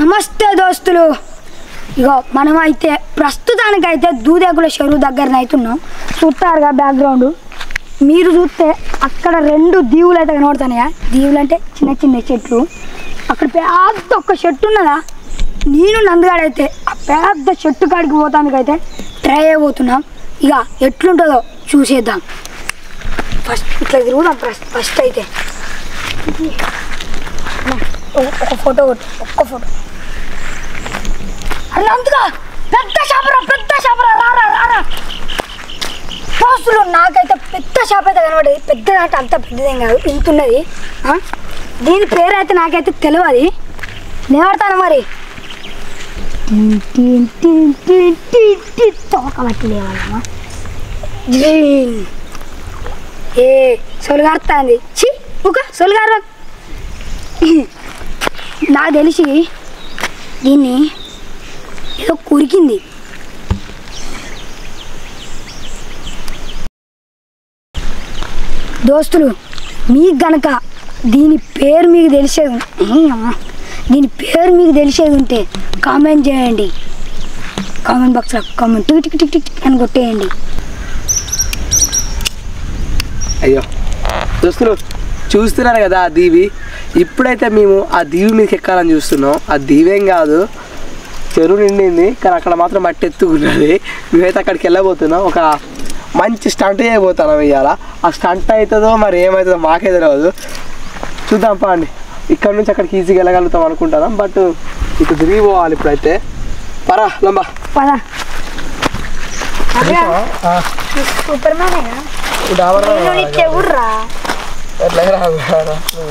నమస్తే దోస్తులు. ఇగో మనమైతే ప్రస్తుతానికైతే దూదేకుల చెరువు దగ్గర అవుతున్నాం. చూస్తారుగా బ్యాక్గ్రౌండ్. మీరు చూస్తే అక్కడ 2 దీవులు అయితే కనబడుతున్నాయా. దీవులు అంటే చిన్న చిన్న చెట్లు. అక్కడ పెద్ద ఒక చెట్టు ఉన్నదా. నేను నందుగాడైతే ఆ పెద్ద చెట్టు కాడికి పోతానికైతే ట్రై అయిపోతున్నాం. ఇక ఎట్లుంటుందో చూసేద్దాం. ఫస్ట్ ఇట్లా తిరుగుదాం. ఫస్ట్ అయితే ఒక ఫోటో ఒక్క ఫోటో. అలా అందుగా పెద్ద చేపరా రారా రారా దోస్తులు. నాకైతే పెద్ద చేప అయితే కనబడేది. పెద్ద అంటే అంత పెద్దదేం కాదు, ఇంతున్నది. దీని పేరు అయితే నాకైతే తెలియదు. నేవాడతాను మరి. తోకబట్టలేవాళ్ళమ్మా. ఏ సొలుగారుతుంది. చి ఒక సొలుగారు. నాకు తెలిసి దీన్ని ఏదో కురికింది. దోస్తులు, మీకు గనక దీని పేరు మీకు తెలిసేది ఉంటే కామెంట్ చేయండి. కామెంట్ బాక్స్లో కామెంట్ టిక్ టిక్ టిక్ అని కొట్టేయండి. అయ్యో దోస్తులు, చూస్తున్నారు కదా ఆ దీవి. ఇప్పుడైతే మేము ఆ దీవి మీదకి ఎక్కాలని చూస్తున్నాం. ఆ దీవేం కాదు, చెరువు నిండింది, కానీ అక్కడ మాత్రం మట్టి ఎత్తుకున్నది. మేమైతే అక్కడికి వెళ్ళబోతున్నాం. ఒక మంచి స్టంట్ చేయబోతున్నాం ఇవాళ. ఆ స్టంట్ అవుతుందో మరి ఏమవుతుందో మాకే తెలియదు. చూద్దాం పాండి. ఇక్కడ నుంచి అక్కడికి ఈజీగా వెళ్ళగలుగుతాం అనుకుంటున్నాం. బట్ ఇటు తిరిగి పోవాలి. ఇప్పుడైతే పరా లంబా పదా.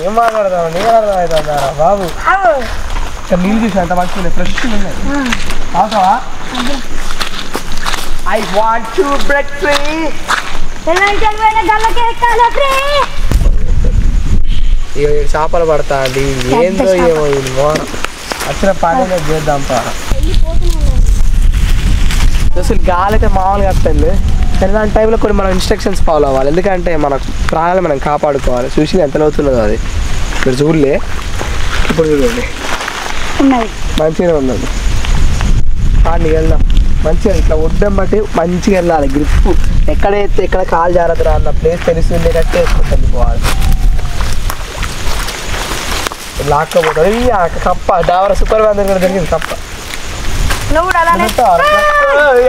ఏం మాట్లాడతావు? నేను అర్థమవుతుందారా బాబు. ఇక్కడ నీళ్ళు చూసి అంత మంచిగా ఫ్రెష్ ఉన్నాయి. అవసరమా? I want to break free. ఇక చేపలు పడతా అండి. ఏందో ఏమో ఇది వచ్చిన పని చేద్దాం పారా. అసలు గాలి అయితే మామూలుగా వస్తుంది. కానీ దాని టైంలో కొన్ని మనం ఇన్స్ట్రక్షన్స్ ఫాలో అవ్వాలి. ఎందుకంటే మన ప్రాణాలు మనం కాపాడుకోవాలి. చూసి ఎంత అవుతున్నదో అది మీరు చూడలే. ఇప్పుడు చూడండి మంచిగా ఉన్నది. పాడికి వెళ్దాం. మంచిగా ఇట్లా ఒడ్డం బట్టి మంచిగా వెళ్ళాలి. గ్రిప్ ఎక్కడైతే ఎక్కడ కాలు జారదురా అన్న ప్లేస్ తెలుస్తుండేటట్టే వేసుకుంటుంది పోవాలి. లాక్కపోతుంది. కప్ప డావర సూపర్ అందరు కూడా జరిగింది కప్ప.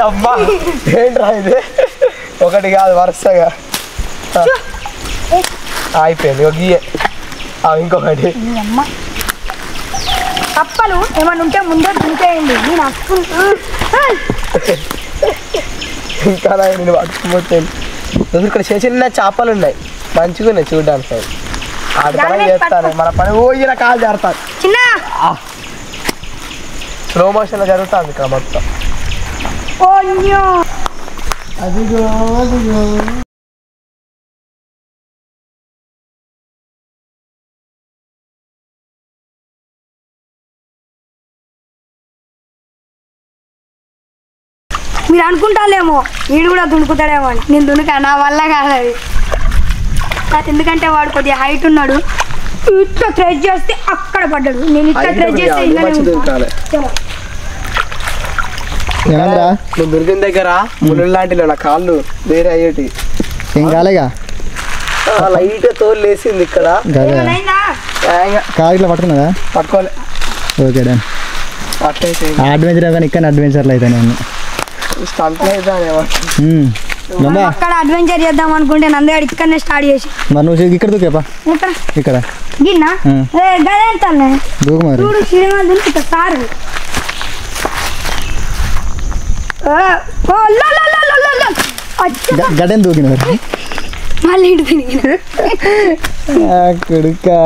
అమ్మా ఏంట్రా ఇది? ఒకటి కాదు వరుసగా అయిపోయింది. ఒక గీయే ఇంకొకటి. కప్పలు ఏమన్నా ఉంటే ముందే దించేయండి. నేను ఇంకా నేను పట్టుకుపోతాను. ఇక్కడ చిన్న చిన్న చేపలు ఉన్నాయి, మంచిగా ఉన్నాయి చూడడానికి. ఆడతానే చేస్తాను మన పని. పోయిన కాలు జారుతాను. స్లో మోషన్లో జరుగుతుంది ఇక్కడ మొత్తం. అదిగో అదిగో మీరు అనుకుంటారేమో వీడు కూడా దునుకుతాడేమో అని. నేను దునుకా, నా వల్ల కాదు అది. ఎందుకంటే వాడు కొద్దిగా హైట్ ఉన్నాడు. ఇట్లా థ్రెడ్ చేస్తే అక్కడ పడ్డాడు. నేను ఇట్లా థ్రెడ్ చేస్తే దొరికిన దగ్గర ముళ్ళు లాంటి నా కాళ్ళు వేరే అయ్యేటి ఏం కాలేగా. లైట్ తోలు లేసింది ఇక్కడ. కాలు ఇట్లా పట్టుకున్నదా? పట్టుకోలే. Okay done. అడ్వెంచర్ కానీ ఇక్కడ అడ్వెంచర్లు అయితే నేను అక్కడ అడ్వెంచర్ చేద్దాం అనుకుంటే నందగాడు ఇక్కడనే స్టార్ట్ చేసి. మరి నువ్వు ఇక్కడ దూకేపా. ఇక్కడ గిన్నా దూకు మరి. చూడు సినిమా దునుకుతా సారు. గడ్డని దూకిన మళ్ళీ ఇంటి తిరిగిన కొడుకా.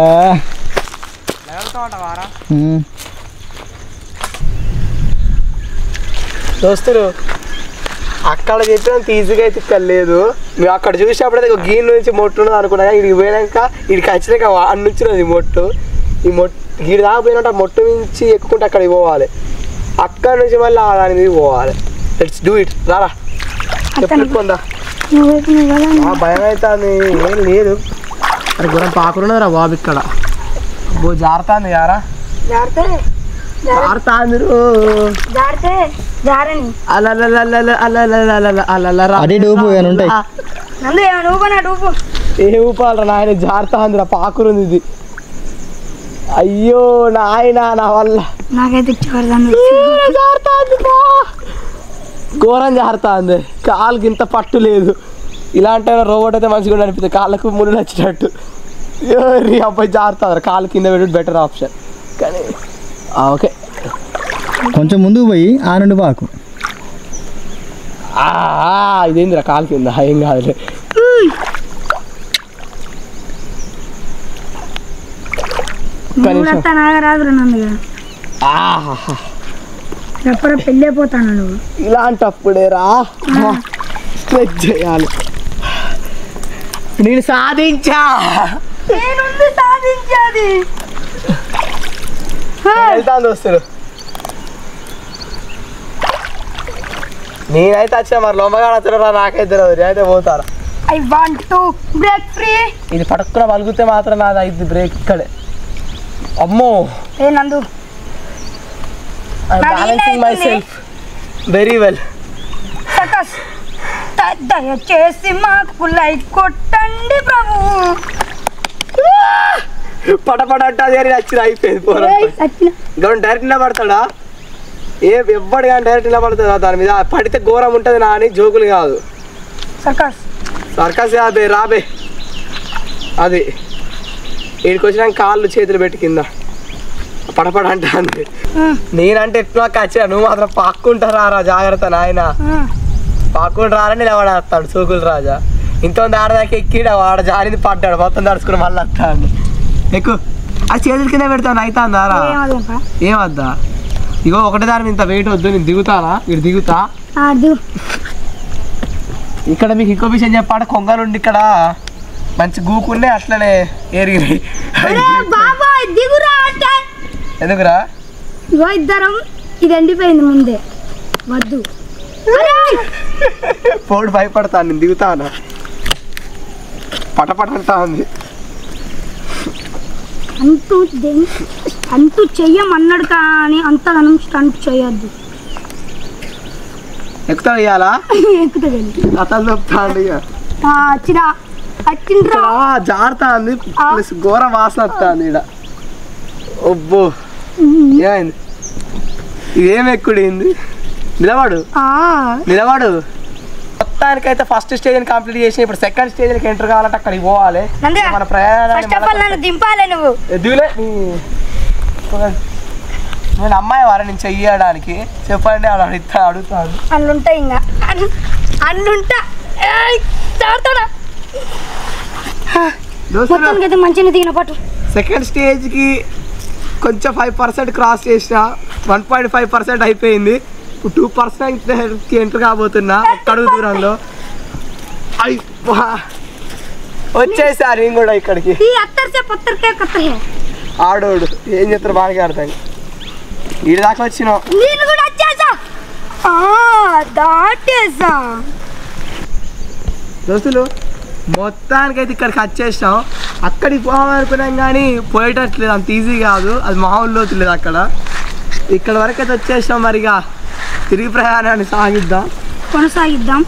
దోస్తులు అక్కడ చెప్పినంత ఈజీగా అయితే ఇక్కడ లేదు. మేము అక్కడ చూసినప్పుడైతే ఒక గీన్ నుంచి మొట్టు ఉన్నది అనుకున్నా. ఇడికి పోయినాక ఇడికి వచ్చినాక అన్ని వచ్చినది మొట్టు. ఈ మొట్టు గీడి దాకా పోయినట్టు ఆ మొట్టు నుంచి ఎక్కుకుంటే అక్కడికి పోవాలి. అక్కడ నుంచి మళ్ళీ దాని మీద పోవాలి. Let's do it. రారా చెప్పుకుందా. భయం అవుతుంది. ఏం లేదు. అది గురం పాకున్నదిరా బాబు ఇక్కడ. జారుతుంది యారా. జారుతా అందరూ జారితే జారని అదే డూపు ఏమైనా ఉంటాయి నందు ఏమైనా ఊప నా డూపు ఏ ఊపాలరా నాయన జారుతా అందరా పాకురుంది ఇది అయ్యో నాయన నా వల్ల నాకైతే జారుతా ఉంది ఘోరం జారుతా ఉంది కాలుకి ఇంత పట్టు లేదు ఇలాంటి రోబోట్ అయితే మంచిగా కూడా అనిపిస్తుంది కాళ్ళకు ముళ్ళు నచ్చినట్టు అబ్బాయి జారుతా కాలు కింద పెట్టి బెటర్ ఆప్షన్ కానీ ఓకే కొంచెం ముందుకు పోయి ఆ నుండి పాకు ఇదేందిరా కాలు కింద ఏం కాదులే నాగరాజు నందుగా ఎప్పుడు పెళ్ళి అయిపోతాను నువ్వు ఇలాంటప్పుడే రా స్ట్రెచ్ చేయాలి నేను సాధించా సాధించాది వెళ్తాను దోస్తులు నేనైతే వచ్చిన మరి లొమ్మగాడు వచ్చారా నాకైతే నేనైతే పోతారా I want to break free ఇది పట్టుకున్న పలుకుతే మాత్రం నాది అయింది బ్రేక్ ఇక్కడే అమ్మో ఏ Nandu I'm balancing myself very well success దయచేసి మాకు లైక్ కొట్టండి ప్రభు పటపట అంటే నచ్చింది అయిపోయింది పోరా డైరెక్ట్ నిలబడతాడా ఎవ్వడు కానీ డైరెక్ట్ నిలబడుతుందా దాని మీద పడితే ఘోరం ఉంటుంది నా అని జోకులు కాదు సర్కస్ సర్కస్ అదే రాబే అది వీడికి వచ్చినాక కాళ్ళు చేతులు పెట్టి కింద పడపడ అంటే అంది నేనంటే ఎట్లా కచ్చా నువ్వు మాత్రం పాక్కుంటారా రా జాగ్రత్త నాయన పాక్కుంటూ రారని నిలబడేస్తాడు సోకులు రాజా ఇంతమంది ఆడదాకా ఎక్కిడ ఆడ జారింది పడ్డాడు మొత్తం తడుచుకుని మళ్ళీ వస్తాడు ఎక్కువ ఆ చేతుల కింద పెడతాను అవుతుందా రా ఏమద్దా ఇగో ఒకటే దాని ఇంత వెయిట్ వద్దు నేను దిగుతానా ఇటు దిగుతా ఇక్కడ మీకు ఇంకో విషయం చెప్పాడు కొంగలుండి ఇక్కడ మంచి గూకున్నే అట్లనే ఏరిగినాయి ఎందుకురా ఇగో ఇద్దరం ఇది ఎండిపోయింది ముందే వద్దు పోడు భయపడతాను నేను దిగుతాను పటపడతా ఉంది అంటూ చెయ్యమన్నాడు కానీ అంతగానం స్టంట్ చేయొద్దు ఎక్కుతా ఇయ్యాలా ఎక్కుతుంది అతను చెప్తాండి జారుతా ఉంది ప్లస్ ఘోర వాసన వస్తుంది ఇక్కడ ఒబ్బో ఏమైంది ఇదేం ఎక్కుడింది నిలబడు మొత్తానికైతే ఫస్ట్ స్టేజ్ కంప్లీట్ చేసి ఇప్పుడు సెకండ్ స్టేజ్ ఎంటర్ కావాలంటే అక్కడికి పోవాలి మన ప్రయాణాన్ని దింపాలి నువ్వు దిగులే నేను అమ్మాయి వారా నేను చెయ్యడానికి చెప్పండి అలా అడుగుతాను అల్లుంటాయి ఇంకా అల్లుంటా మంచిగా దిగిన పట్టు సెకండ్ స్టేజ్కి కొంచెం 5% క్రాస్ చేసిన 1.5% అయిపోయింది 2%కి ఎంటర్ కాబోతున్నా ఒక్కడుగు దూరంలో వచ్చేసారు నేను కూడా ఇక్కడికి ఆడోడు ఏం చెప్తారు బాగా అర్థం ఈడ దాకా వచ్చినావు దోస్తులు మొత్తానికైతే ఇక్కడికి వచ్చేసాం అక్కడికి పోవాలనుకున్నాం కానీ పోయేటట్లేదు అంత ఈజీ కాదు అది మామూలు లేదు అక్కడ ఇక్కడ వరకు అయితే వచ్చేసాం మరిగా తిరిగి ప్రయాణాన్ని కొనసాగిద్దాం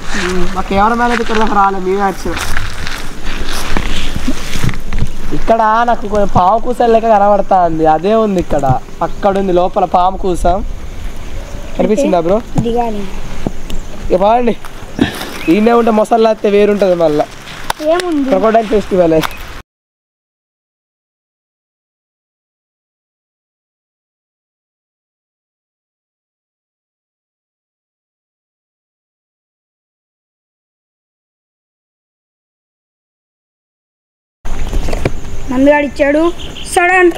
మా కెమెరా మ్యాన్ అయితే ఇక్కడ దాకా రాలే మేమే వచ్చాం ఇక్కడ నాకు కొంచెం పాము కూసం లెక్క కనబడతా ఉంది అదే ఉంది ఇక్కడ అక్కడ ఉంది లోపల పాము కూసం కనిపిస్తుందా బ్రో ఇక బాగుండి ఈయనే ఉంటే మొసళ్ళు అయితే వేరుంటుంది మళ్ళీ క్రొకోడైల్ ఫెస్టివల్ నందుగాడు ఇచ్చాడు సడన్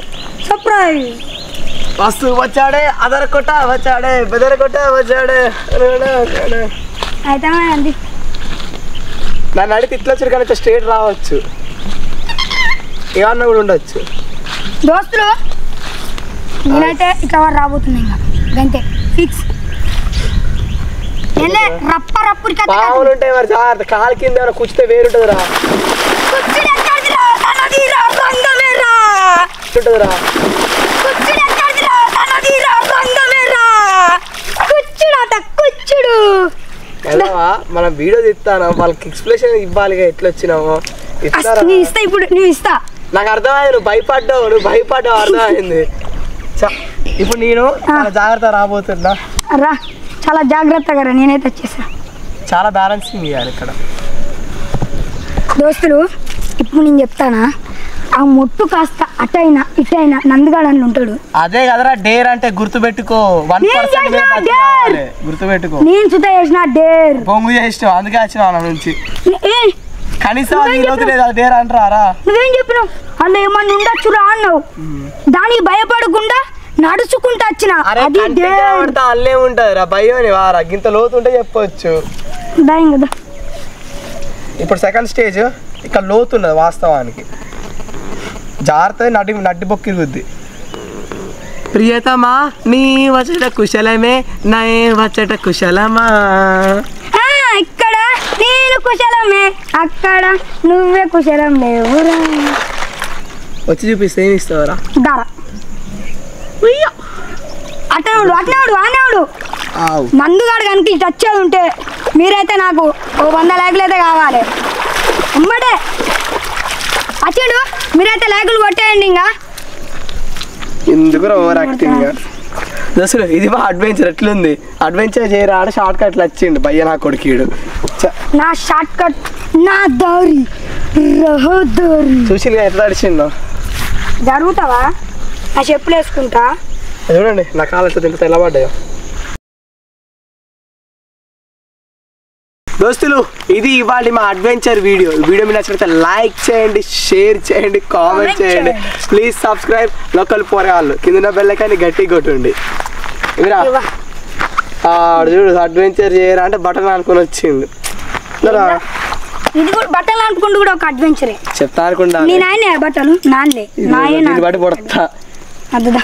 సర్ప్రైజ్ వస్తు వచ్చాడే అదర కొట్ట వచ్చాడే బెదర కొట్ట వచ్చాడే అయితే అంది నన్ను అడిగితే ఇట్లా వచ్చారు కానీ స్ట్రేట్ రావచ్చు ఏమన్నా కూడా ఉండొచ్చు దోస్తులు నేనైతే ఇక్కడ రాబోతుంది ఇంకా అంతే ఫిక్స్ పాములు ఉంటాయి మరి సార్ కాలు కింద కూర్చుతే వేరుంటుంది రా ఉంటుందిరా మనం వీడియో తీస్తాను వాళ్ళకి ఎక్స్ప్లెనేషన్ ఇవ్వాలి ఎట్లా వచ్చినామో ఇస్తారా? నేను ఇస్తా, ఇప్పుడు నువ్వు ఇస్తా. నాకు అర్థమైంది, నువ్వు భయపడ్డావు అర్థమైంది. ఇప్పుడు నేను చాలా జాగ్రత్త రాబోతున్నా. రా, చాలా జాగ్రత్తగా రా, నేనైతే వచ్చేసా. చాలా బ్యాలెన్సింగ్ చేయాలి ఇక్కడ. దోస్తులు, ఇప్పుడు నేను చెప్తానా, ఆ మొట్టు కాస్త అటైనా ఇటైనా నందిగాడు అని ఉంటాడు. అదే కదరా డేర్ అంటే, గుర్తుపెట్టుకో. 1% గుర్తుపెట్టుకో. నేను సుతా చేసిన డేర్ బొంగు చేసినావు, అందుకే వచ్చిన నుంచి. కనీసం ఈ రోజు లేదా డేర్ అంటారా? నువ్వేం చెప్పినావు? అందులో ఏమన్నా ఉండొచ్చురా అన్నావు. దానికి భయపడకుండా నడుచుకుంటూ వచ్చిన. అది అల్లే ఉంటది రా భయం అని వారా, ఇంత లోతు ఉంటే చెప్పొచ్చు. దాయం కదా. ఇప్పుడు సెకండ్ స్టేజ్ ఇక్కడ లోతు ఉన్నది వాస్తవానికి. జాగ్రత్త, నడ్డి బొక్కిరుగుద్ది. ప్రియతమా నీ వచ్చట కుశలమే, నే వచ్చట కుశలమా. ఇక్కడ నేను కుశలమే, అక్కడ నువ్వే కుశలం లేవురా. వచ్చి చూపిస్తే ఏమి ఇస్తావరా? దారా అట్టనాడు ఆనాడు మందుగాడు కనుక ఇటు వచ్చేది ఉంటే మీరైతే నాకు 100 లైకులు అయితే కావాలి. అమ్మడే వచ్చాడు, మీరైతే లైకులు కొట్టేయండి. ఇంకా ఎందుకు ఓవర్ యాక్టింగ్ అసలు. ఇది మా అడ్వెంచర్ ఎట్లుంది? అడ్వెంచర్ చేయరా ఆడ షార్ట్ కట్లు వచ్చిండు భయ్య నా కొడుకీడు. నా షార్ట్ కట్, నా దారి రహదారి. చూసి ఎట్లా నడిచిందో. జరుగుతావా? నా చెప్పులు వేసుకుంటా. చూడండి నా కాలు ఎట్లా తింటే తెల్లబడ్డాయో. దోస్తులు, ఇది ఇవాళ మా అడ్వెంచర్ వీడియో. వీడియో మీద నచ్చినట్లయితే లైక్ చేయండి, షేర్ చేయండి, కామెంట్ చేయండి. ప్లీజ్ సబ్స్క్రైబ్ లోకల్ పోరేవాళ్ళు. కింద బెల్ ఐకాన్ని గట్టిగా కొట్టండి. ఇవిరా చూడు, అడ్వెంచర్ చేయరా అంటే బటన్ అనుకుని వచ్చింది. ఇది కూడా బట్టలు అనుకుంటూ కూడా ఒక అడ్వెంచరే. చెప్తా అనుకుంటా నేను ఆయన బట్టలు నాన్లే, బట్టి పడతా. అద్దా